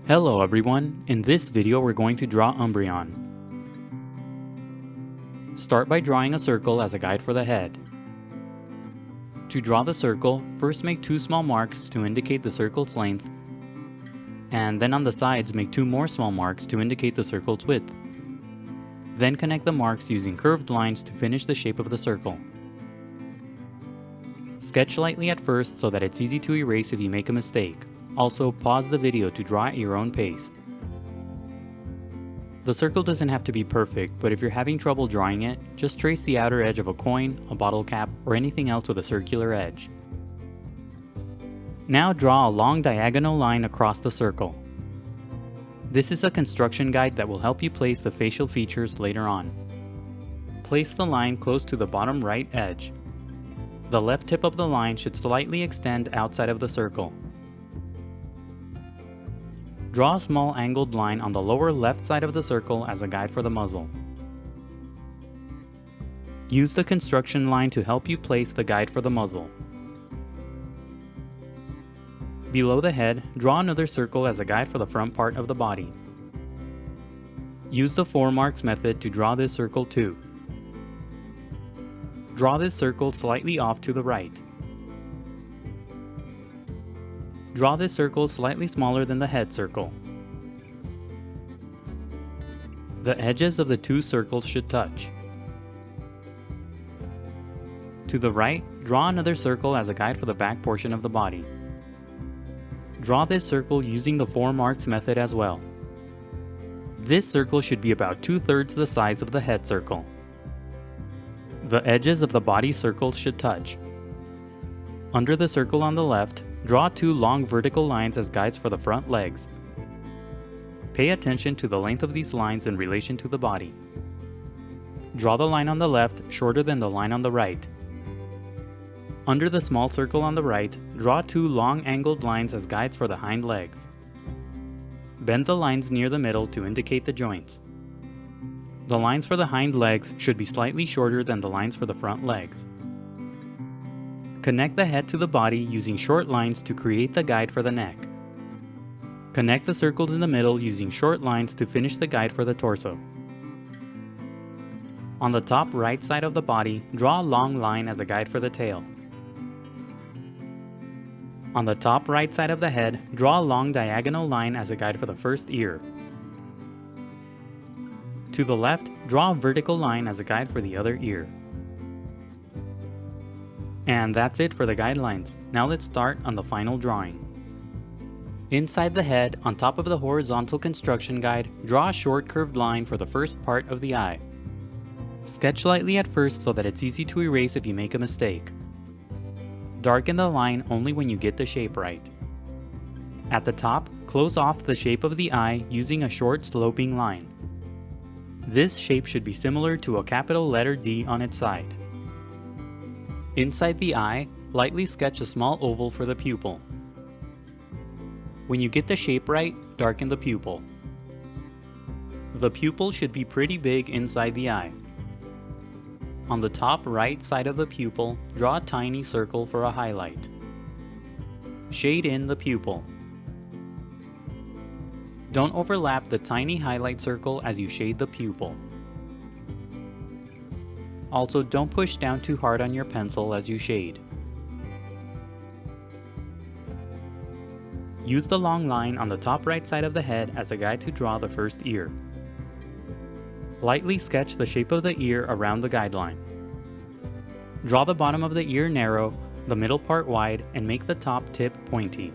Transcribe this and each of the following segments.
Hello everyone, in this video we're going to draw Umbreon. Start by drawing a circle as a guide for the head. To draw the circle, first make two small marks to indicate the circle's length, and then on the sides make two more small marks to indicate the circle's width. Then connect the marks using curved lines to finish the shape of the circle. Sketch lightly at first so that it's easy to erase if you make a mistake. Also, pause the video to draw at your own pace. The circle doesn't have to be perfect, but if you're having trouble drawing it, just trace the outer edge of a coin, a bottle cap, or anything else with a circular edge. Now draw a long diagonal line across the circle. This is a construction guide that will help you place the facial features later on. Place the line close to the bottom right edge. The left tip of the line should slightly extend outside of the circle. Draw a small angled line on the lower left side of the circle as a guide for the muzzle. Use the construction line to help you place the guide for the muzzle. Below the head, draw another circle as a guide for the front part of the body. Use the 4 marks method to draw this circle too. Draw this circle slightly off to the right. Draw this circle slightly smaller than the head circle. The edges of the two circles should touch. To the right, draw another circle as a guide for the back portion of the body. Draw this circle using the 4 marks method as well. This circle should be about 2/3 the size of the head circle. The edges of the body circles should touch. Under the circle on the left, draw 2 long vertical lines as guides for the front legs. Pay attention to the length of these lines in relation to the body. Draw the line on the left shorter than the line on the right. Under the small circle on the right, draw 2 long angled lines as guides for the hind legs. Bend the lines near the middle to indicate the joints. The lines for the hind legs should be slightly shorter than the lines for the front legs. Connect the head to the body using short lines to create the guide for the neck. Connect the circles in the middle using short lines to finish the guide for the torso. On the top right side of the body, draw a long line as a guide for the tail. On the top right side of the head, draw a long diagonal line as a guide for the first ear. To the left, draw a vertical line as a guide for the other ear. And that's it for the guidelines. Now let's start on the final drawing. Inside the head, on top of the horizontal construction guide, draw a short curved line for the first part of the eye. Sketch lightly at first so that it's easy to erase if you make a mistake. Darken the line only when you get the shape right. At the top, close off the shape of the eye using a short sloping line. This shape should be similar to a capital letter D on its side. Inside the eye, lightly sketch a small oval for the pupil. When you get the shape right, darken the pupil. The pupil should be pretty big inside the eye. On the top right side of the pupil, draw a tiny circle for a highlight. Shade in the pupil. Don't overlap the tiny highlight circle as you shade the pupil. Also, don't push down too hard on your pencil as you shade. Use the long line on the top right side of the head as a guide to draw the first ear. Lightly sketch the shape of the ear around the guideline. Draw the bottom of the ear narrow, the middle part wide, and make the top tip pointy.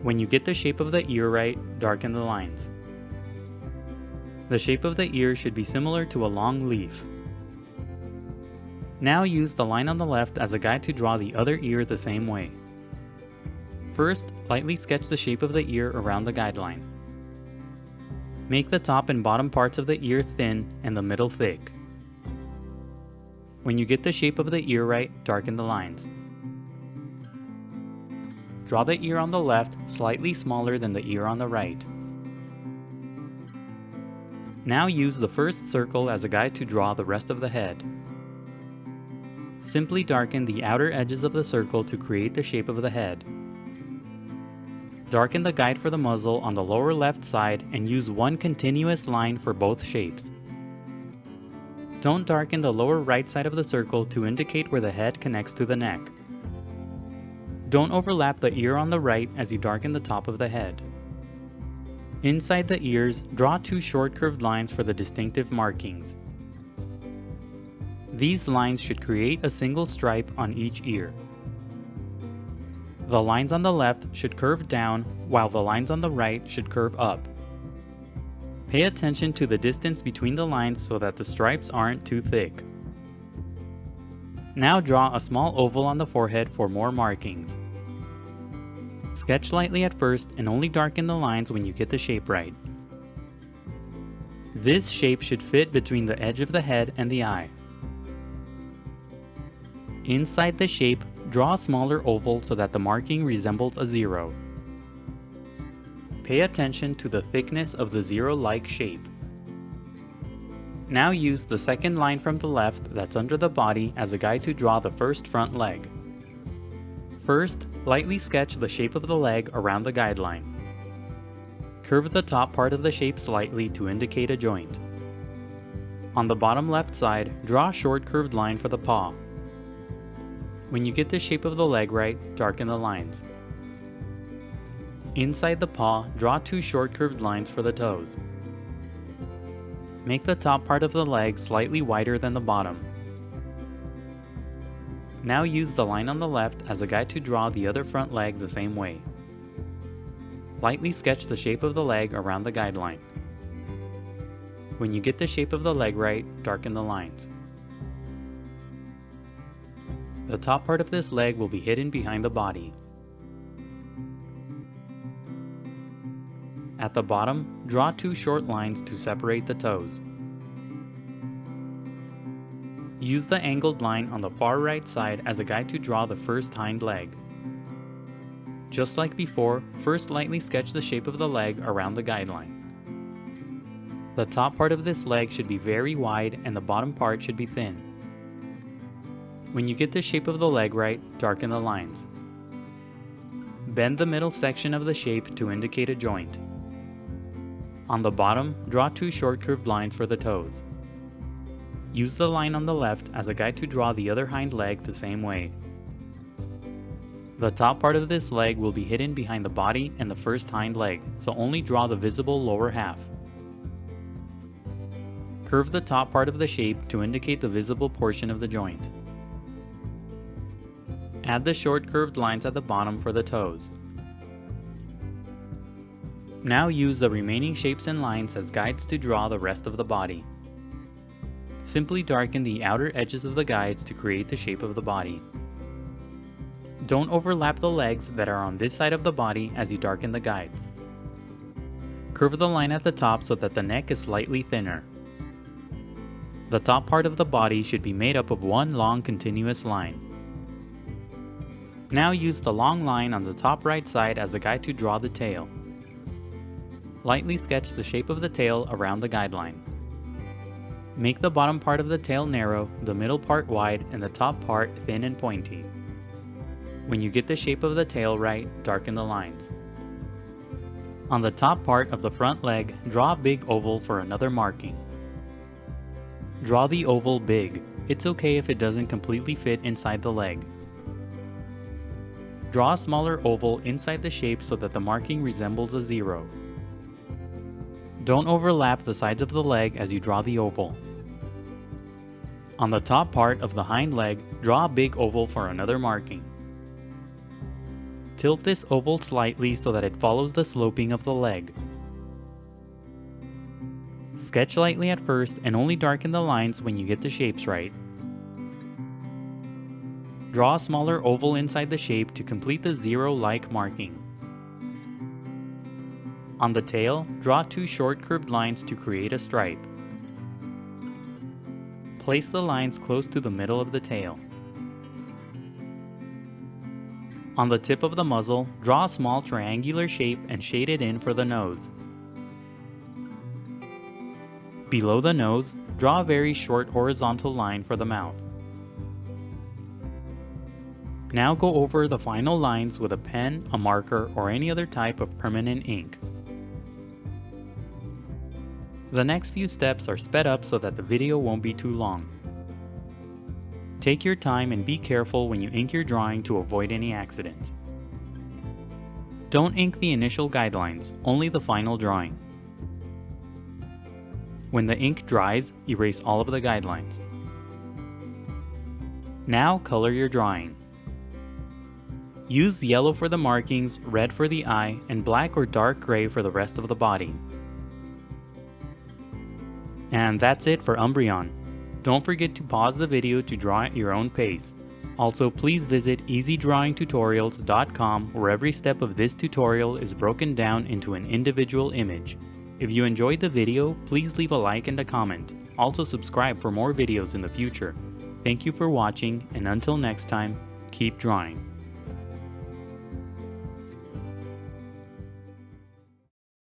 When you get the shape of the ear right, darken the lines. The shape of the ear should be similar to a long leaf. Now use the line on the left as a guide to draw the other ear the same way. First, lightly sketch the shape of the ear around the guideline. Make the top and bottom parts of the ear thin and the middle thick. When you get the shape of the ear right, darken the lines. Draw the ear on the left slightly smaller than the ear on the right. Now use the first circle as a guide to draw the rest of the head. Simply darken the outer edges of the circle to create the shape of the head. Darken the guide for the muzzle on the lower left side and use one continuous line for both shapes. Don't darken the lower right side of the circle to indicate where the head connects to the neck. Don't overlap the ear on the right as you darken the top of the head. Inside the ears, draw two short curved lines for the distinctive markings. These lines should create a single stripe on each ear. The lines on the left should curve down, while the lines on the right should curve up. Pay attention to the distance between the lines so that the stripes aren't too thick. Now draw a small oval on the forehead for more markings. Sketch lightly at first and only darken the lines when you get the shape right. This shape should fit between the edge of the head and the eye. Inside the shape, draw a smaller oval so that the marking resembles a zero. Pay attention to the thickness of the zero-like shape. Now use the second line from the left that's under the body as a guide to draw the first front leg. First, lightly sketch the shape of the leg around the guideline. Curve the top part of the shape slightly to indicate a joint. On the bottom left side, draw a short curved line for the paw. When you get the shape of the leg right, darken the lines. Inside the paw, draw two short curved lines for the toes. Make the top part of the leg slightly wider than the bottom. Now use the line on the left as a guide to draw the other front leg the same way. Lightly sketch the shape of the leg around the guideline. When you get the shape of the leg right, darken the lines. The top part of this leg will be hidden behind the body. At the bottom, draw two short lines to separate the toes. Use the angled line on the far right side as a guide to draw the first hind leg. Just like before, first lightly sketch the shape of the leg around the guideline. The top part of this leg should be very wide and the bottom part should be thin. When you get the shape of the leg right, darken the lines. Bend the middle section of the shape to indicate a joint. On the bottom, draw two short curved lines for the toes. Use the line on the left as a guide to draw the other hind leg the same way. The top part of this leg will be hidden behind the body and the first hind leg, so only draw the visible lower half. Curve the top part of the shape to indicate the visible portion of the joint. Add the short curved lines at the bottom for the toes. Now use the remaining shapes and lines as guides to draw the rest of the body. Simply darken the outer edges of the guides to create the shape of the body. Don't overlap the legs that are on this side of the body as you darken the guides. Curve the line at the top so that the neck is slightly thinner. The top part of the body should be made up of one long continuous line. Now use the long line on the top right side as a guide to draw the tail. Lightly sketch the shape of the tail around the guideline. Make the bottom part of the tail narrow, the middle part wide, and the top part thin and pointy. When you get the shape of the tail right, darken the lines. On the top part of the front leg, draw a big oval for another marking. Draw the oval big. It's okay if it doesn't completely fit inside the leg. Draw a smaller oval inside the shape so that the marking resembles a zero. Don't overlap the sides of the leg as you draw the oval. On the top part of the hind leg, draw a big oval for another marking. Tilt this oval slightly so that it follows the sloping of the leg. Sketch lightly at first and only darken the lines when you get the shapes right. Draw a smaller oval inside the shape to complete the zero-like marking. On the tail, draw two short curved lines to create a stripe. Place the lines close to the middle of the tail. On the tip of the muzzle, draw a small triangular shape and shade it in for the nose. Below the nose, draw a very short horizontal line for the mouth. Now go over the final lines with a pen, a marker, or any other type of permanent ink. The next few steps are sped up so that the video won't be too long. Take your time and be careful when you ink your drawing to avoid any accidents. Don't ink the initial guidelines, only the final drawing. When the ink dries, erase all of the guidelines. Now color your drawing. Use yellow for the markings, red for the eye, and black or dark gray for the rest of the body. And that's it for Umbreon. Don't forget to pause the video to draw at your own pace. Also, please visit EasyDrawingTutorials.com where every step of this tutorial is broken down into an individual image. If you enjoyed the video, please leave a like and a comment. Also subscribe for more videos in the future. Thank you for watching, and until next time, keep drawing.